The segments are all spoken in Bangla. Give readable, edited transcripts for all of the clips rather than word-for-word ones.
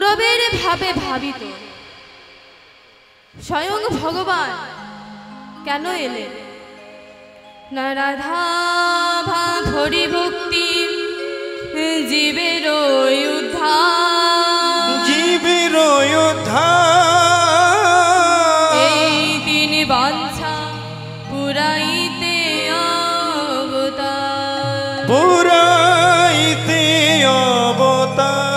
পূরবের ভাবে ভাবিত স্বয়ং ভগবান কেন এলেন না রাধা ভরি ভক্তি জীবের উদ্ধার জীবের উদ্ধার এই তিনি বাঞ্ছা পুরাইতে অবতার পুরাইতে অবতার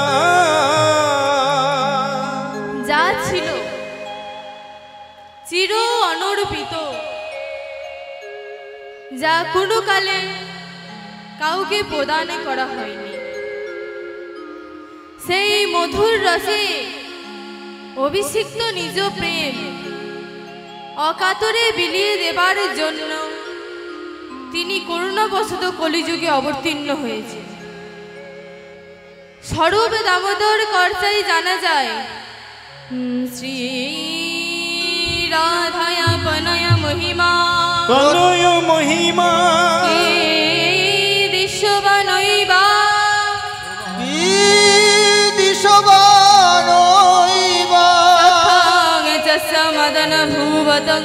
যা ছিল চির অনর্পিত যা কোনো কালে কাউকে প্রদান করা হয়নি সেই মধুর রসে অভিষিক্ত নিজ প্রেম অকাতরে বিলিয়ে দেবার জন্য তিনি করুণাবশত কলিযুগে অবতীর্ণ হয়েছে স্বরূপ দামোদর কর্তাই জানা যায় শ্রী রাধায়া পনয় মহিমা কলয় মহিমা দিশবানৈবা দিশবানৈবা মদন ভুবতং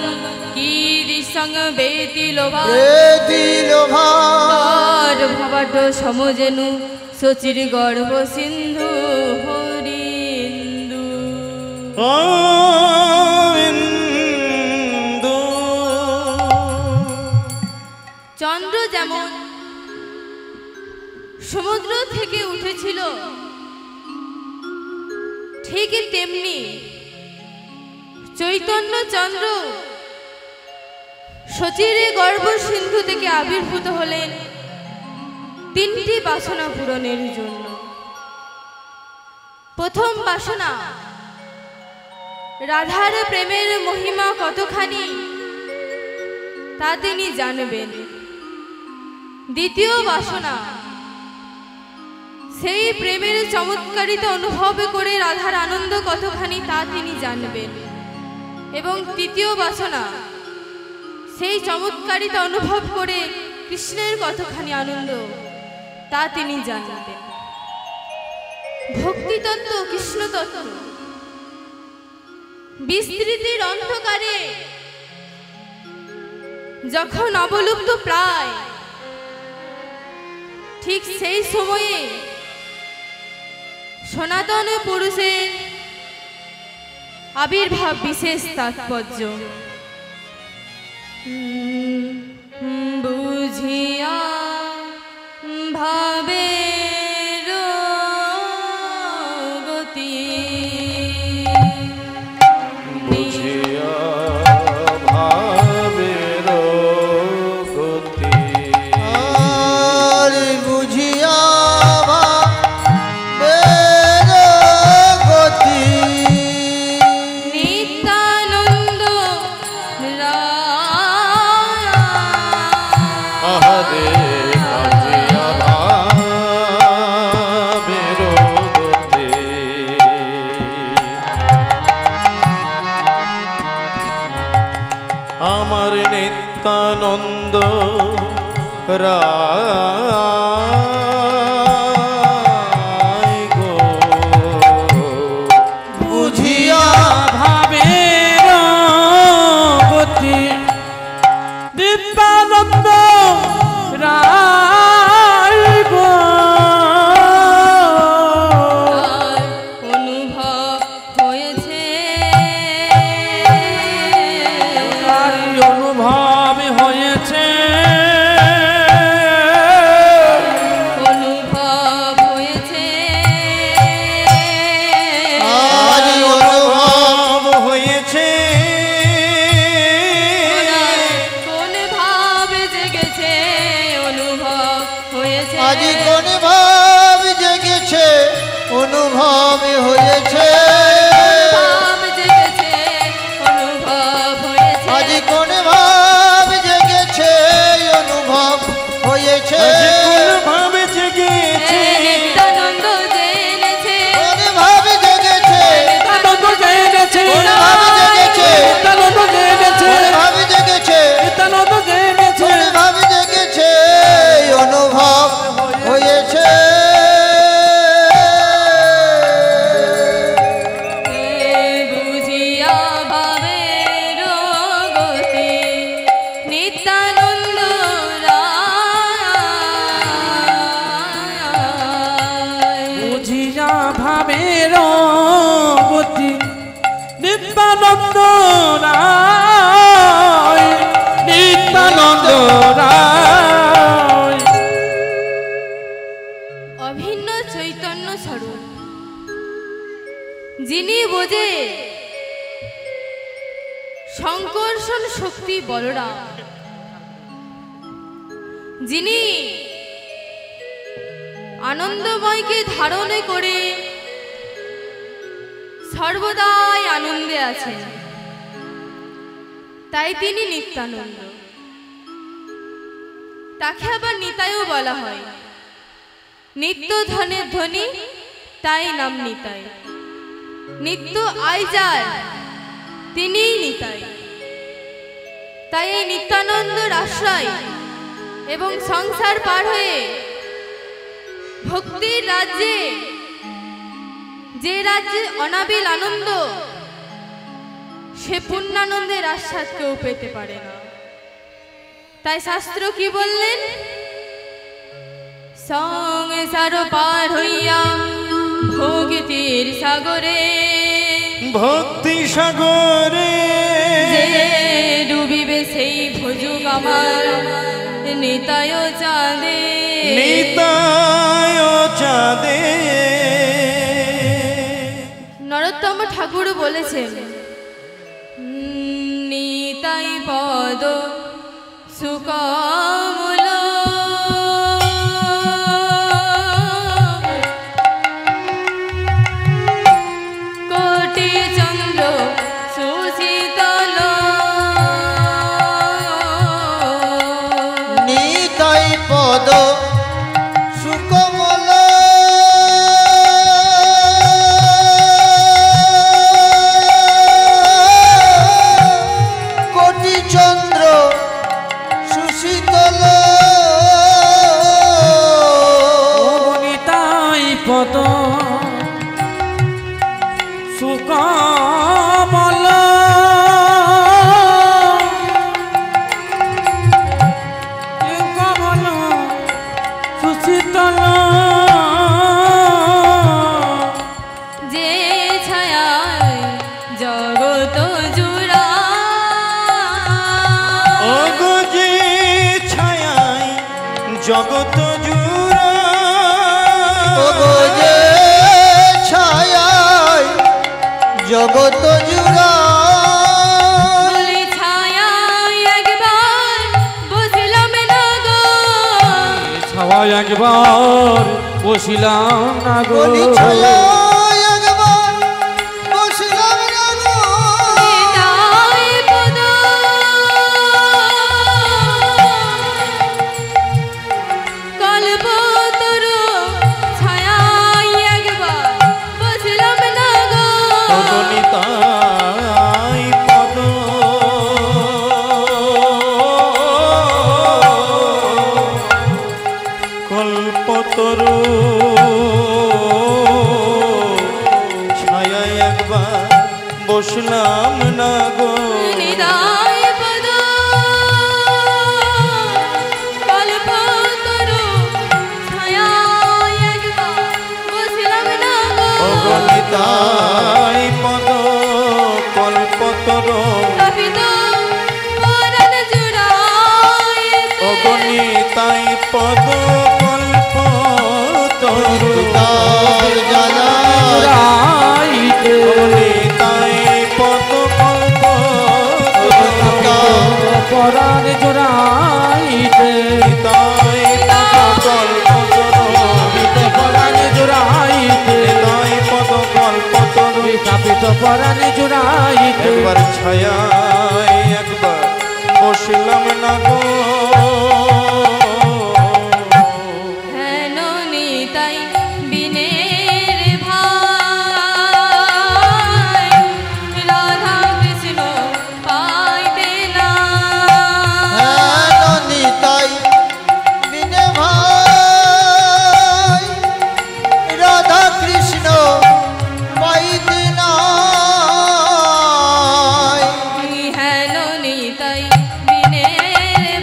কীদিশং বেতি লোভা ভবট সমজেনু সচির গর্ভ সিন্ধু হরিন্দু চন্দ্র যেমন সমুদ্র থেকে উঠেছিল ঠিক তেমনি চৈতন্য চন্দ্র সচিরে গর্ভ সিন্ধু থেকে আবির্ভূত হলেন তিনটি বাসনা পূরণের জন্য প্রথম বাসনা রাধার প্রেমের মহিমা কতখানি তা তিনি জানবেন দ্বিতীয় বাসনা সেই প্রেমের চমৎকারিতা অনুভব করে রাধার আনন্দ কতখানি তা তিনি জানবেন এবং তৃতীয় বাসনা সেই চমৎকারিতা অনুভব করে কৃষ্ণের কতখানি আনন্দ তা তিনি জানবেন ভক্তিতত্ত্ব কৃষ্ণতত্ত্ব বিস্তৃতির অন্ধকারে যখন অবলুপ্ত প্রায় ঠিক সেই সময়ে সনাতন পুরুষের আবির্ভাব বিশেষ তাৎপর্য বুঝিয়া ভাবের গতি বুঝিয়া ভাবের গতি বুঝিয়া ভাবের গতি নিত্যানন্দ আহারে বুঝিয়া ভাবের গতি আমার নিত্যানন্দ রায় গো বুঝিয়া ভাবের গতি দিব্যানন্দ রায় গো অনুভব হয়েছে তারই অনুভব হয়েছে অনুভব হয়েছে আজ অনুভব হয়েছে কোন ভাব জেগেছে অনুভব হয়েছে আজি কোন ভাব জেগেছে অনুভব হয়েছে ভাব জেগেছে অনুভব হয়েছে আজি কোন ভাব জেগেছে অনুভব হয়েছে কোন ভাব জেগেছে নিত্যানন্দ জেনেছে কোন ভাব জেগেছে নিত্যানন্দ জেনেছে কোন ভাব জেগেছে নিত্যানন্দ জেনেছে কোন ভাব জেগেছে নিত্যানন্দ জেনেছে কোন ভাব জেগেছে অনুভব হয়েছে অনুভাবের গতি নিত্যানন্দ রায় নিত্যানন্দ রায় অভিন্ন চৈতন্য স্বরূপ, যিনি বোঝে সংকর্ষণ শক্তি বলরাম, যিনি আনন্দময়কে ধারণ করে সর্বদাই আনন্দে আছেন, তাই তিনি নিত্যানন্দ। তাকে আবার নিতাইও বলা হয়। নিত্য ধনের ধ্বনি, তাই নাম নিতাই। নিত্য আয় যার, তিনিই নিতাই। তাই এই নিত্যানন্দর আশ্রয় এবং সংসার পার হয়ে ভক্তির রাজ্যে, যে রাজ্যে অনাবিল আনন্দ, সে পূর্ণানন্দের আস্বাদ কেউ পেতে পারে না। তাই শাস্ত্র কি বললেন? সংসার পার হইয়া ভক্তির সাগরে, ভক্তি সাগরে যে ডুবিবে সেই ভোজুক আমার নিতায় চাঁদে, নিতায় চাঁদে। নরোত্তম ঠাকুর বলেছেন, নিতাই পদ সুকমল, কোটি চন্দ্র সুশীতল, নিতাই পদ সুকমল, কোটি চন্দ্র সুশীতল, নিতাই পদ সুকমল, কমল সুশীতল, যে ছায়ায় জগত জুড়া, ওগো যে ছায়ায় জগত জুড়া, ওগো যে ছায়ায় জগত জুড়া, বলি ছায়ায় একবার বসিলাম না গো, ছাওয়ায় একবার বসিলাম না গো, বলি ছায়ায় একবার বসিলাম না গো, নিতাই পদ কল্পতরু, ছায়ায় একবার বসিলাম না গো, ওগো নিতাই পদ কল্পতরু, ছায়ায় একবার বসলাম না গো, নিতাই পদ কল্পতরু, ছায়ায় একবার বসিলাম না গো, ওগো নিতাই পদ কল্পতরু, তপিত পরাণ জুড়ায়, ওগো নিতাই পদ কল্পতরু, রাইতে নিতাই পদ কল্পতরু, পরাণ জোড়াইতে নিতাই পদ কল্পতরু, পরাণ জোড়াইতে নিতাই পদ কল্পতরু, কাপিত পরাণ জোড়াইতে একবার ছায়ায় একবার বসলাম না গো, হেন নিতাই বিনে রে ভাই, রাধা কৃষ্ণ পাইতে না, হেন নিতাই বিনে ভাই, রাধা কৃষ্ণ পাইতে নাই, হেন নিতাই বিনে রে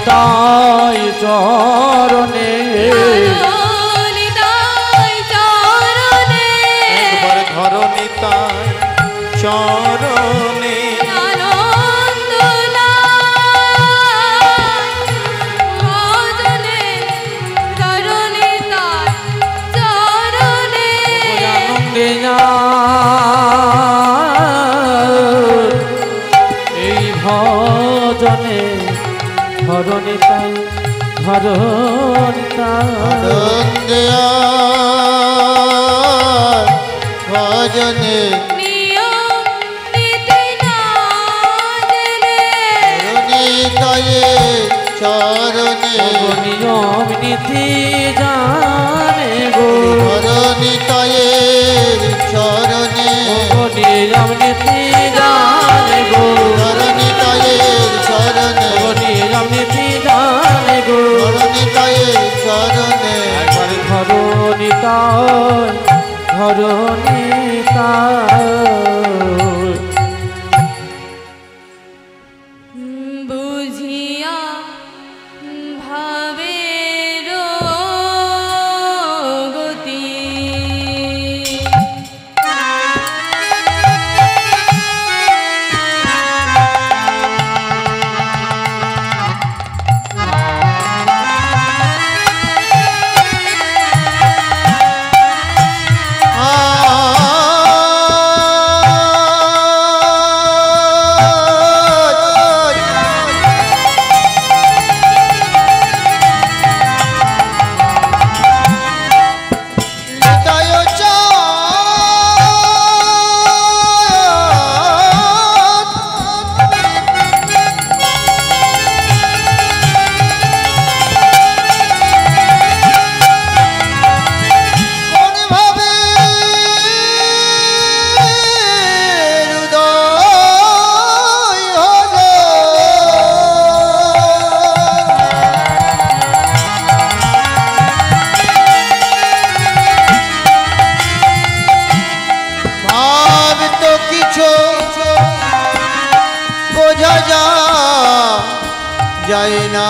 নিতাই চরণে নিতাই চরণে একবার ধর নিতাই চরণে আনন্দ নাই ভজনে ধর নিতাই চরণে আনন্দে এই ভজনে ধরণিতাই ধরণিতাই আনন্দে ভজনে নিয়ম নীতি না জেনে নিতায়ে চরণে নিয়ম নীতি জানে গো নিতায়ে চরণে নিয়ম নীতি জানে গো নিতায়ে চরণে নিয়ম নীতি জানে গো নিতায়ে চরণে একবার ধরণিতাই ধরণিতাই বুঝিয়া ভাবের গতি যায় না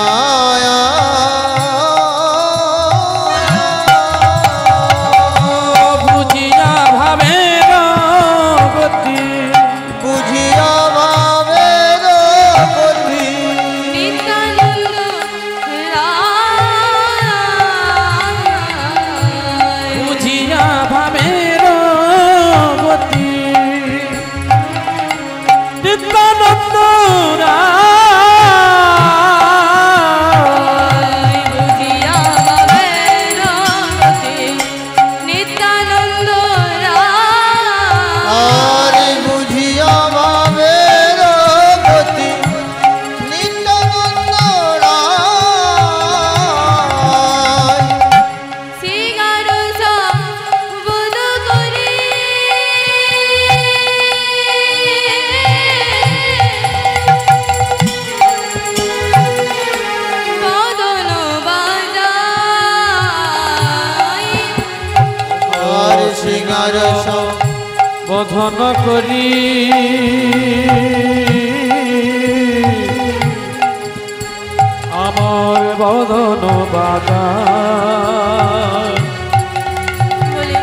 বুঝিয়া ভাবের গতি বুঝিয়া ভাবের গতি নিত্যানন্দ রায় বুঝিয়া ভাবের গতি নিত্যানন্দ বুঝিয়া ভাবের গতি নিত্যানন্দ রায় আরে বুঝিয়া ভাবের গতি নিত্যানন্দ রায় সিগার বোধ করি বদন বাজাই আর সিঙ্গার বধন করি আমার বদন বাজা বলে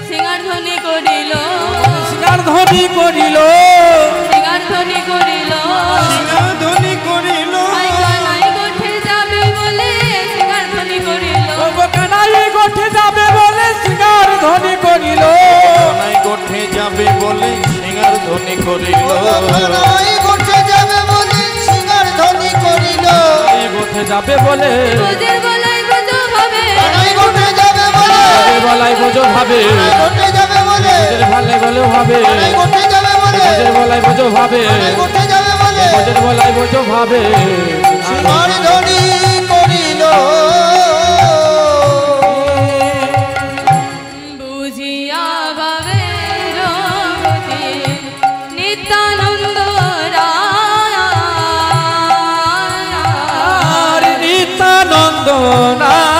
সিঙ্গার ধ্বনি করিল সিঙ্গার ধ্বনি করিল সিঙ্গার ধ্বনি করিল ধ্বনি করিল নাই গোঠে যাবে বলে সিঙ্গার ধ্বনি করিল কানাই গোঠে যাবে বলে সিঙ্গার ধ্বনি করিল নাই গোঠে যাবে বলে সিঙ্গার ধ্বনি করিল নাই গোঠে যাবে বলে সিঙ্গার ধ্বনি করিল গোঠে যাবে বলে তোদের গলায় গজো ভাবে নাই গোঠে যাবে বলে বলাই বোঝো ভাবে নাই গোঠে যাবে বলে ভালে বলে ভাবে নাই গোঠে যাবে বলে বলাই বোঝো ভাবে নাই গোঠে যাবে বলে বলাই বোঝো ভাবে সিঙ্গার ধ্বনি করিল বুঝিয়া ভাবের গতি নিত্যানন্দ রায় আর নিত্যানন্দ নায়।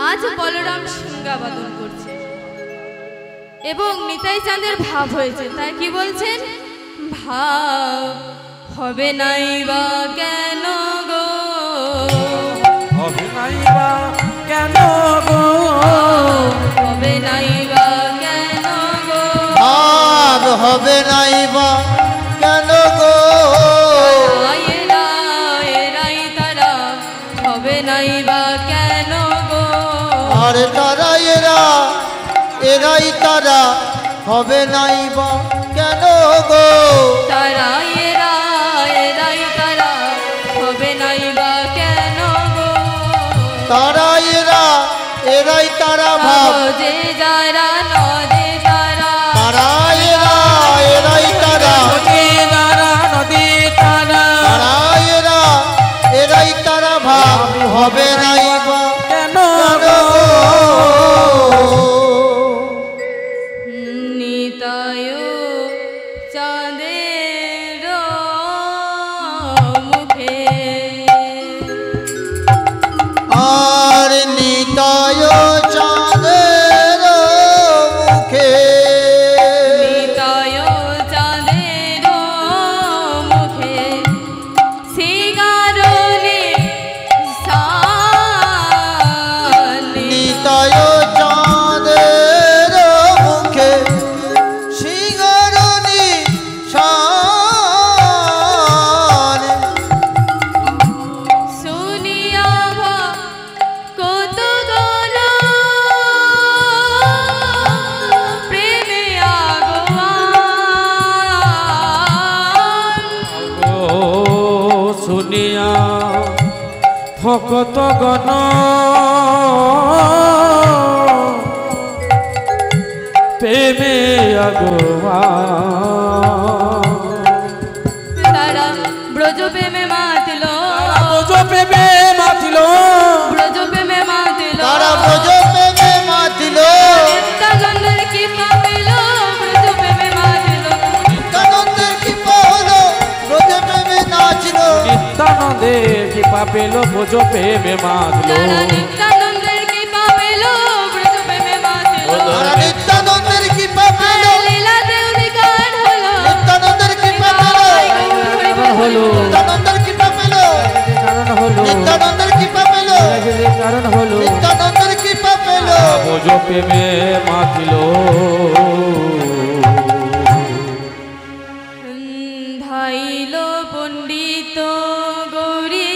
আজ বলরাম সিংহাবাদন করছে এবং নিতাই চাঁদের ভাব হয়েছে তাই কি বলছেন ভাব হবে নাই বা কেন গো, হবে নাই বা কেন গো, হবে নাই বা কেন গো, আর হবে নাই বা কেন গো, এরা এরাই তারা হবে নাই বা কেন গো, আর তারা এরাই তারা হবে নাই বা কেন গো, তারা এরা এরাই তারা হবে নাই বা কেন গো, তারা এরাই তারা ভাব, যে যারা নদে তারা, তারা এরাই তারা, নদী তারা, নদী তারা, তারা এরাই তারা ভাব হবে নাই বা কেন গো, নিতায় চাঁদের মুখে, আর নিতায় চাঁদের মুখে, নিতায় চাঁদের মুখে, সিগারনি সানি, নিতায় চাঁদের মুখে সিংহরণী শান, শুনিয়া ভা কত গণ প্রেমে আগোয়ান, গো শুনিয়া ভকত গণ প্রেমে আগোয়া, তারা ব্রজ প্রেমে মাতল, ব্রজ প্রেমে মাতিল, ব্রজ প্রেমে মাতল, তারা ব্রজ প্রেমে মাতিল, নিত্যানন্দের কৃপা পেল, ব্রজ প্রেমে মাতল, নিত্যানন্দের কৃপা হলো ব্রজ প্রেমে নাচল, নিত্যানন্দের কৃপা পেল, ব্রজ প্রেমে মাতল, তারা নিত্যানন্দের কৃপা পেল, ব্রজ প্রেমে মাতল, তারা নিত্যানন্দের কৃপা পেল, লীলা দেউরি গান হলো, নিত্যানন্দের কৃপা পেল, হলো নিত্যানন্দের কৃপা পেল, কারণ হলো নিত্যানন্দের কৃপা পেল, কারণ হলো নিত্যানন্দের কৃপা পেল, ব্রজ প্রেমে মাতিল, ধাইল পণ্ডিত গৌরী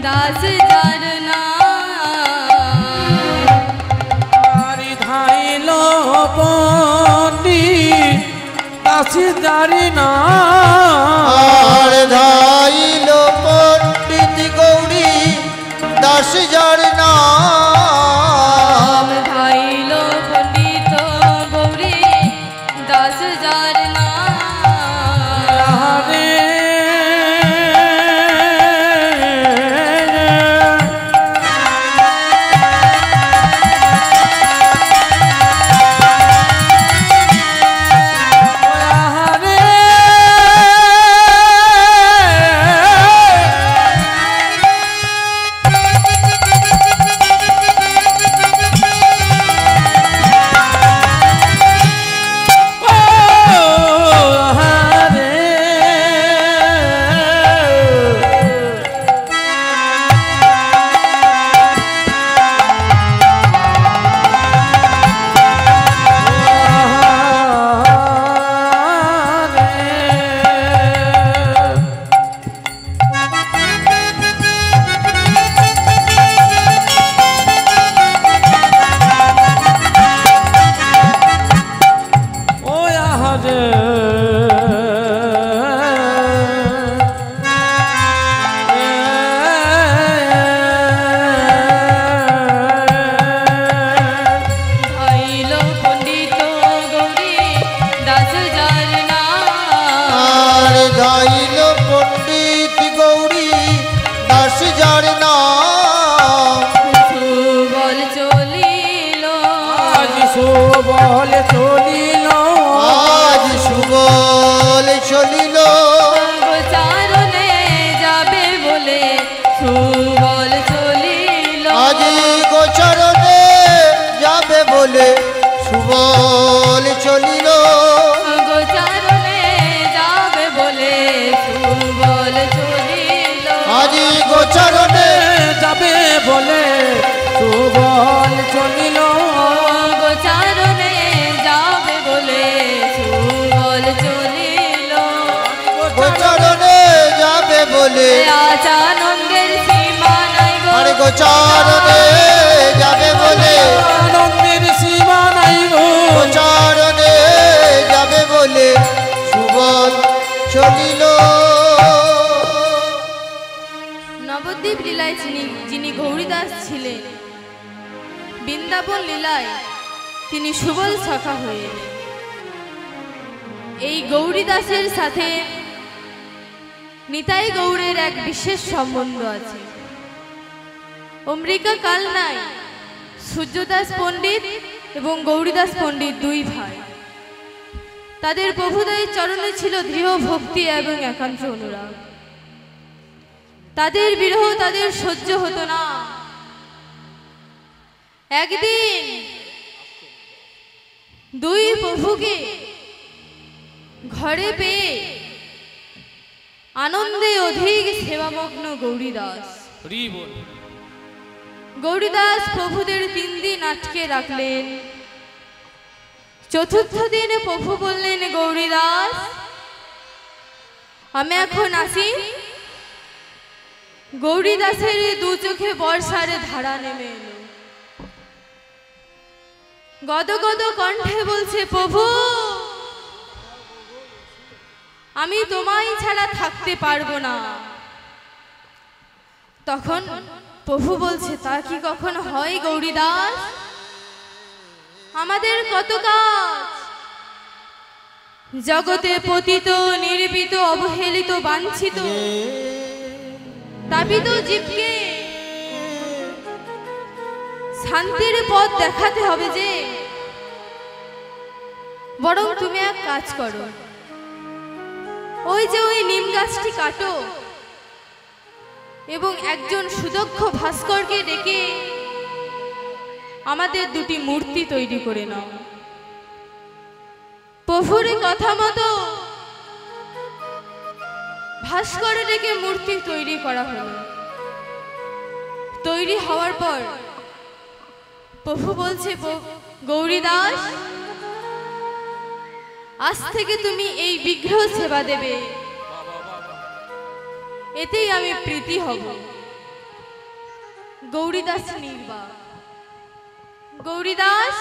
দাস যার নাম, আরি ধাইল পণ্ডিত দাসী জারি না, আর ধাইল পণ্ডিত গৌরী দাস যার নাম, ধাইল পণ্ডিত গৌরী দাস যার নাম, রে সুবল চলিল আজ সুবল চলিল গোচারণে যাবে বলে সুবল চলিল আজ গোচরণে যাবে বলে সুবল চলিল গোচারণে যাবে বলে সুবল চলিল আজি গোচরণে যাবে বলে সুবল চলিল গোচারণে যাবে বলে সুবল চলিল গোচরণে যাবে বলে আজ আনন্দের সীমা নাই গো আরে গোচরণে যাবে বলে আনন্দের সীমা নাই গো গোচরণে যাবে বলে সুবল চলিল নবদ্বীপ লীলায় যিনি গৌরীদাস ছিলেন, বৃন্দাবন লীলায় তিনি সুবল সখা হয়ে এলেন। এই গৌরীদাসের সাথে নিতাই গৌড়ের এক বিশেষ সম্বন্ধ আছে। অমৃকা কাল নাই সূর্যদাস পণ্ডিত এবং গৌরীদাস পণ্ডিত দুই ভাই। তাদের প্রভুদয়ের চরণে ছিল দৃঢ় ভক্তি এবং একান্ত অনুরাগ। তাদের বিরহ তাদের সহ্য হতো না। একদিন দুই প্রভুকে ঘরে পেয়ে আনন্দে অধিক সেবামগ্ন গৌরীদাস গৌরীদাস প্রভুদের 3 দিন আটকে রাখলেন। চতুর্থ দিন প্রভু বললেন, গৌরীদাস আমি এখন আসি। গৌরীদাসের 2 চোখে বর্ষার ধারা নেমে এলো। গদগদ কণ্ঠে বলছে, প্রভু আমি তোমায় ছাড়া থাকতে পারবো না। তখন প্রভু বলছে, তা কি কখনো হয় গৌরীদাস? আমাদের কত কাজ, জগতে পতিত নির্বিত অবহেলিত বাঞ্ছিত তাপিত জীবকে শান্তির পথ দেখাতে হবে যে। বরং তুমি এক কাজ করো, ওই যে ওই নিম গাছটি কাটো এবং একজন সুদক্ষ ভাস্করকে ডেকে আমাদের 2টি মূর্তি তৈরি করে নাও। প্রভুর কথা মতো ভাস্কর ডেকে মূর্তি তৈরি করা হলো। তৈরি হওয়ার পর প্রভু বলছে, গৌরীদাস আজ থেকে তুমি এই বিগ্রহ সেবা দেবে, এতেই আমি প্রীতি হব। গৌরীদাস নির্বাক। গৌরীদাস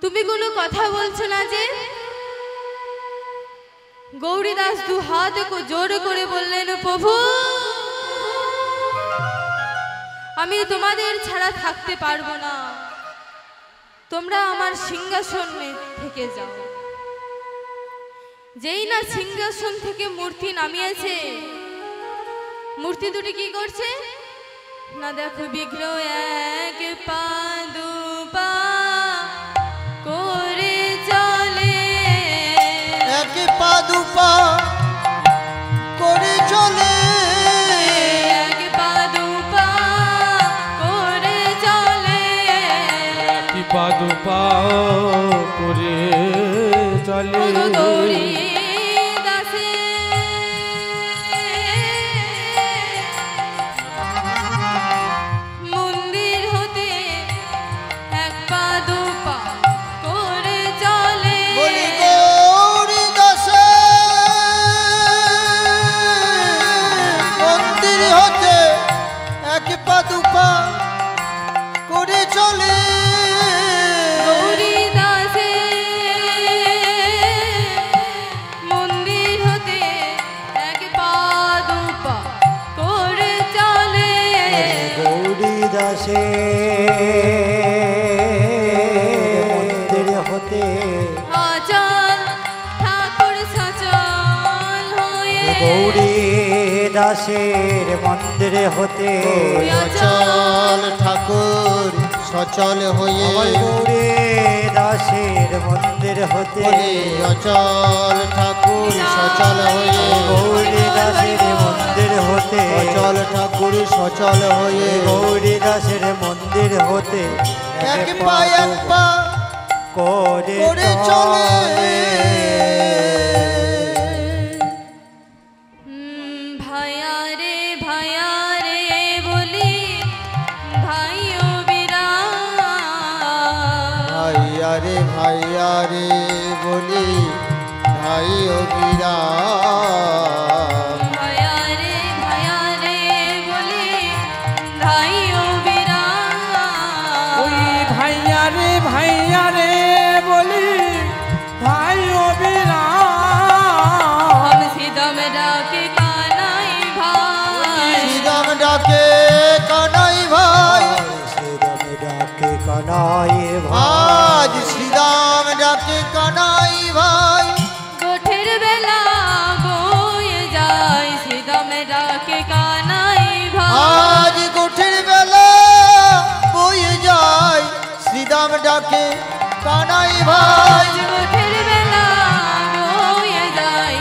তুমি কোনো কথা বলছো না যে? গৌরীদাস 2 হাত জোর করে বললেন, প্রভু আমি তোমাদের ছাড়া থাকতে পারবো না, তোমরা আমার সিংহাসনে থেকে যাও। যেই না সিংহাসন থেকে মূর্তি নামিয়েছে, মূর্তি 2টি কি করছে না, দেখো বিগ্রহ 1 পা 2 পা করে চলে, 1 পা 2 পা করে চলে, 1 পা 2 পা করে চলে, কি পাদু পা করে চলে। গৌরী মন্দির হতে 1 পা 2 পা করে চলে। বলি গৌরীদাসে মন্দির হতে 1 পা 2 পা করে চলে। গৌরীদাসে মন্দির হতে 1 পা 2 পা করে চলে। গৌরীদাসে মন্দির হতে অচল ঠাকুর সচল হয়ে, গৌরীদাসের মন্দির হতে অচল ঠাকুর সচল হয়ে, গৌরীদাসের মন্দির হতে বলি অচল ঠাকুর সচল হয়ে, গৌরীদাসের মন্দির হতে অচল ঠাকুর সচল হয়ে, গৌরীদাসের মন্দির হতে 1 পা 1 পা করে করে চলে। ভাইয়া রে বলি ভাই অবিরা ভাইয়া রে বলে ভাই অবিরা ওই ভাইয়া রে বলি ভাই অবিরা हम सीधम डाके कानाई भाई শ্রীরাম ডাকে কানাই ভাই শ্রীরাম ডাকে কানাই ভাই আজ শ্রীরাম ডাকে কানাই ভাই गोठेर बेला बोए जाय सीधम डाके कानाई भाई আজ গোঠের বেলা বয়ে যায় শ্রীরাম ডাকে কানাই ভাই गोठेर बेला बोए जाय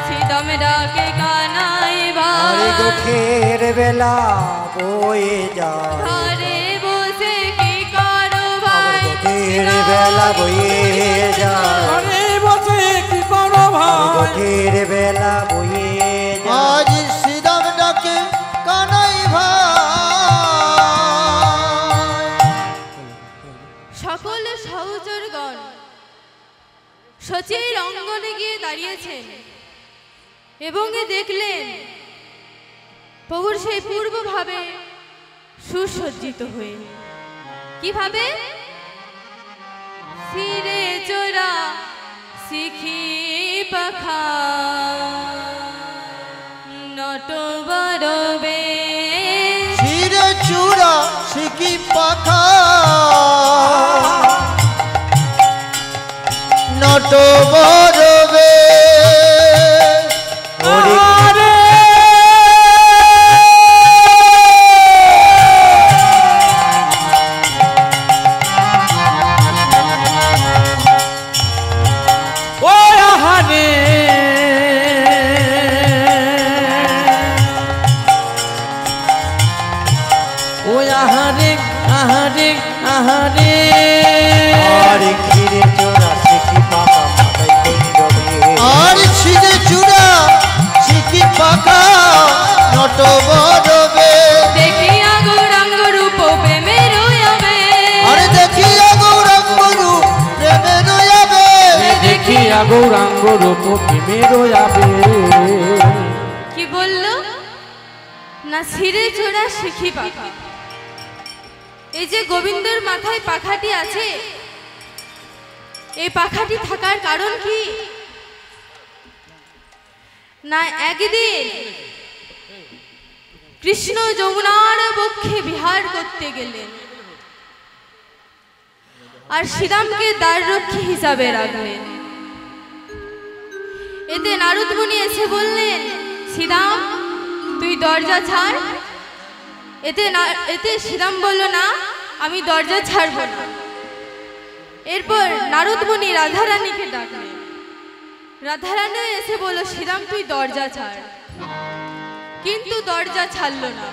सीधम डाके कानाई আরে भाई গোঠের বেলা বয়ে যায় घरे बसे की करो আমার भाई গোঠের বেলা বয়ে যায় ঘরে বসে কি করো ভাই গোঠের বেলা বয়ে যায় আজ শ্রীরাম ডাকে কানাই ভাই সকল সহচরগণ সচির অঙ্গনে গিয়ে দাঁড়িয়েছেন এবং দেখলেন প্রভুর সেই পূর্বভাবে সুসজ্জিত হয়ে কিভাবে সিরে চোরা শিখি পাখা নটবরবে শিরে চূড়া শিকি পাখা নট বরবে আরে ও আহারে ও আহারে আহারে আহারে আর ঘিরে চোরা শিখি পাকা মাথায় কুঞ্জবে আর শিরে চূড়া শিকি পাখা নট বরবে দেখিয়া গৌরাঙ্গ রূপ প্রেমের হবে আরে দেখিয়া গৌরাঙ্গ রূপ প্রেমে রয়াবে দেখিয়া গৌরাঙ্গ রূপ প্রেমের যাবে কি বললো না সিরে চোরা শিখি পাখা এই যে গোবিন্দর মাথায় পাখাটি আছে এই পাখাটি থাকার কারণ কি না একদিন কৃষ্ণ যমুনার বক্ষে বিহার করতে গেলেন আর শ্রীরামকে দ্বাররক্ষী হিসাবে রাখলেন এতে নারদ মুনি এসে বললেন শ্রীরাম তুই দরজা ছাড় এতে শ্রীরাম বলল না আমি দরজা ছাড়ব না এরপর নারদ মুনি রাধারানীকে ডাকলেন রাধারানী এসে বলল শ্রীরাম তুই দরজা ছাড় কিন্তু দরজা ছাড়লো না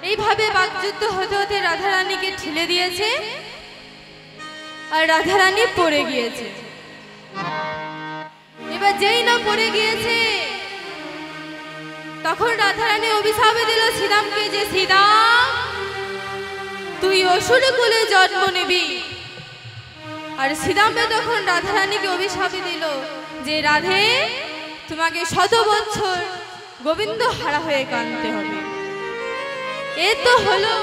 এইভাবে বাকযুদ্ধ হতে হতে রাধারানীকে ঠেলে দিয়েছে আর রাধারানী পড়ে গিয়েছে এবার যেই না পড়ে গিয়েছে তখন রাধারানী অভিশাপ দিল শ্রীরামকে যে শ্রীরাম তুই অসুর কুলে জন্ম নিবি আর শ্রীরামে তখন রাধারানীকে অভিশাপ দিল যে রাধে তোমাকে 100 বছর গোবিন্দ হারা হয়ে কাঁদতে হবে এ তো হলো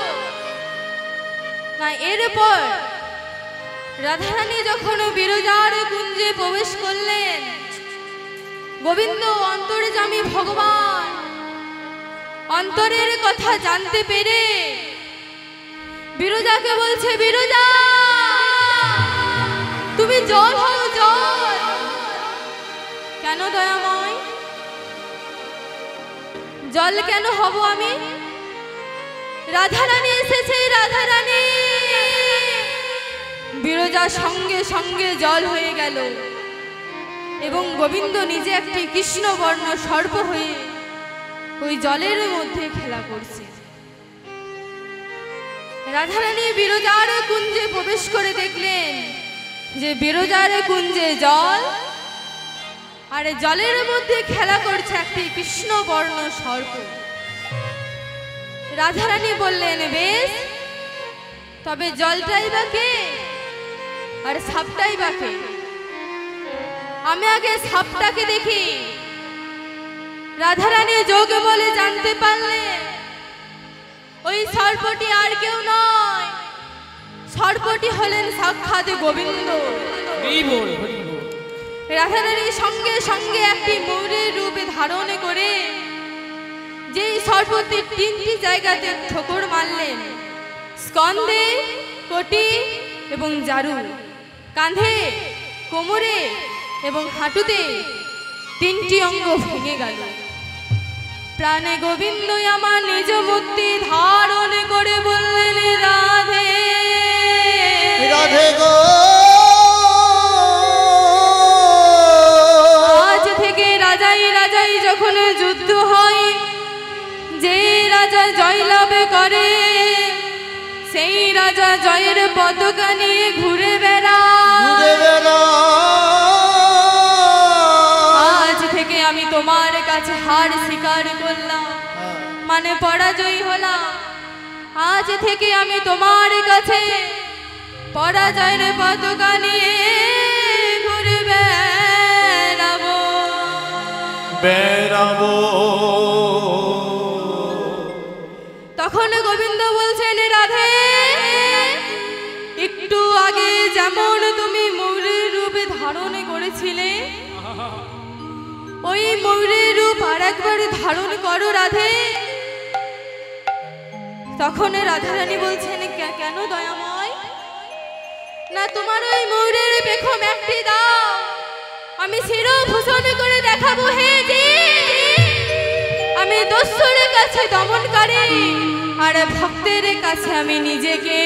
না এরপর রাধারানী যখন বিরজার কুঞ্জে প্রবেশ করলেন গোবিন্দ অন্তর্যামী ভগবান অন্তরের কথা জানতে পেরে বিরজাকে বলছে বিরজা তুমি জল হও জল কেন দয়াময় জল কেন হব আমি রাধারানী এসেছে রাধারানী বিরজা সঙ্গে সঙ্গে জল হয়ে গেল এবং গোবিন্দ নিজে একটি কৃষ্ণবর্ণ সর্প হয়ে ওই জলের মধ্যে খেলা করছে রাধারানী বিরজার কুঞ্জে প্রবেশ করে দেখলেন যে বিরজার কুঞ্জে জল আর জলের মধ্যে খেলা করছে একটি কৃষ্ণবর্ণ সর্প রাধারানী বললেন বেশ তবে জলটাই বা কে আর সাপটাই বাকে। আমি আগে সাপটাকে দেখি। রাধারানী যোগ বলে জানতে পারলে ওই সর্পটি আর কেউ নয়, সর্পটি হলেন সাক্ষাৎ গোবিন্দ। রাধারানী সঙ্গে সঙ্গে একটি ময়ূরের রূপে ধারণ করে যেই সর্পটির 3টি জায়গাতে ঠোকর মারলেন, স্কন্ধে, কটি এবং জারু, কাঁধে, কোমরে এবং হাঁটুতে 3টি অঙ্গ ভেঙে গেল। প্রাণে গোবিন্দ আমার নিজ মূর্তি ধারণ করে বললেন, রাধে রাধে গো, আজ থেকে রাজাই রাজাই যখন যুদ্ধ হয়, যে রাজা জয়লাভ করে সেই রাজা জয়ের পতাকা নিয়ে ঘুরে বেড়ায়। আজ থেকে আমি তোমার কাছে হার স্বীকার করলাম, মানে পরাজয় হলাম। আজ থেকে আমি তোমার কাছে পরাজয়ের পতাকা নিয়ে ঘুরে বেড়াবো। তখন গোবিন্দ বলছেন, রাধে একটু আগে যেমন তুমি ময়ূরের রূপে ধারণ করেছিলে, ওই ময়ূরের রূপ আর একবার ধারণ করো রাধে। তখন রাধারানী বলছেন, কেন দয়াময়? না তোমার ওই ময়ূরের পেখম একটি দাও, আমি শিরোভূষণ করে দেখাবো। হে জি, আমি দস্যুর কাছে দমনকারী, আর ভক্তের কাছে আমি নিজেকে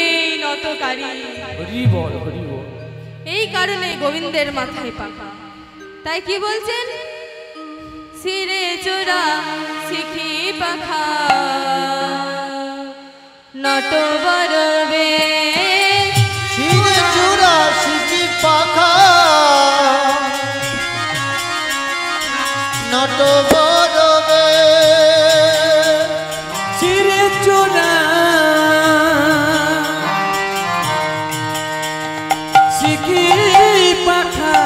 নতকারী। এই কারণে গোবিন্দের মাথায় পাকা। তাই কি বলছেন? শিরে চোরা শিখি পাখা, নটবরবে শিরে চূড়া শিখি পাখা, নটবরবে শিরে চূড়া শিখি পাখা,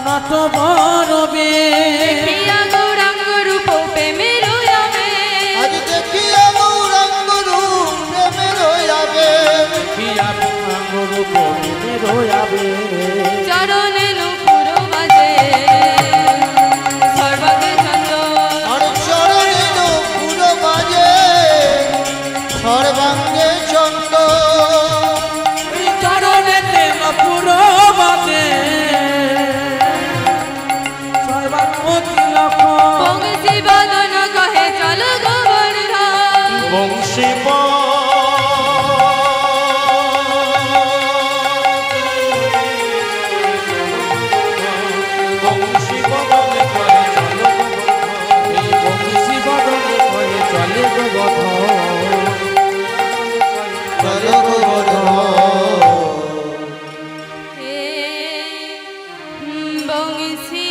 নটবরবে দেখিয়া গৌরাঙ্গ রূপ প্রেমে রয়াবে। আজ দেখিয়া গৌরাঙ্গ রূপ প্রেমে রয়াবে। চরণে নুপুর বাজে সর্বাঙ্গে চন্দন, আর চরণে নুপুর বাজে সর্বাঙ্গে চন্দন। চরণেতে নপুর বাজে সর্বাঙ্গতি লক্ষণ। বংশী বদন কহে চল গোবর্ধন, বংশী হে বংশী